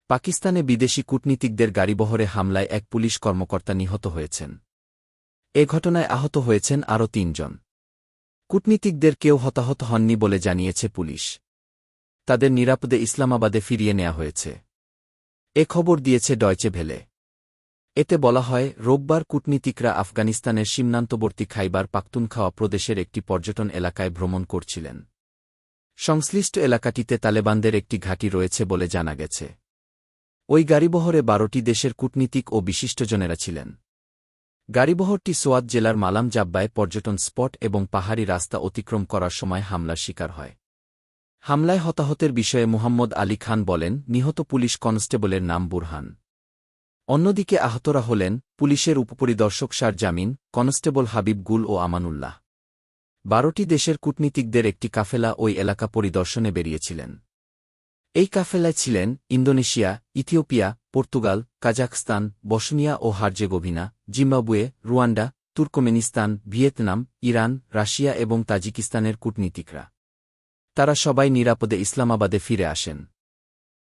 পাকিস্তানে বিদেশি কূটনীতিকদের গাড়িবহরে হামলায় এক পুলিশ কর্মকর্তা নিহত হয়েছেন। এ ঘটনায় আহত হয়েছেন আরও ৩ জন। কূটনীতিকদের কেউ হতাহত হননি বলে জানিয়েছে পুলিশ। তাদের নিরাপদে ইসলামাবাদে ফিরিয়ে নেওয়া হয়েছে। এ খবর দিয়েছে ডয়চে ভেলে। এতে বলা হয়, রোববার কূটনীতিকরা আফগানিস্তানের সীমান্তবর্তী খাইবার পাখতুনখাওয়া প্রদেশের একটি পর্যটন এলাকায় ভ্রমণ করছিলেন। সংশ্লিষ্ট এলাকাটিতে তালেবানদের একটি ঘাঁটি রয়েছে বলে জানা গেছে। ওই গাড়িবহরে ১২টি দেশের কূটনীতিক ও বিশিষ্টজনেরা ছিলেন। গাড়িবহরটি সোয়াত জেলার মালাম জাব্বায় পর্যটন স্পট এবং পাহাড়ি রাস্তা অতিক্রম করার সময় হামলার শিকার হয়। হামলায় হতাহতের বিষয়ে মুহাম্মদ আলী খান বলেন, নিহত পুলিশ কনস্টেবলের নাম বুরহান। অন্যদিকে আহতরা হলেন পুলিশের উপপরিদর্শক শার জামিন, কনস্টেবল হাবিব গুল ও আমানুল্লাহ। ১২টি দেশের কূটনীতিকদের একটি কাফেলা ওই এলাকা পরিদর্শনে বেরিয়েছিলেন। এই কাফেলায় ছিলেন Indonesia, Ethiopia, Portugal, Kazakhstan, Bosnia ও Herzegovina, Zimbabwe, Rwanda, Turkmenistan, Vietnam, Iran, Russia এবং তাজিকিস্তানের কূটনীতিকরা। তারা সবাই নিরাপদে ইসলামাবাদে ফিরে আসেন।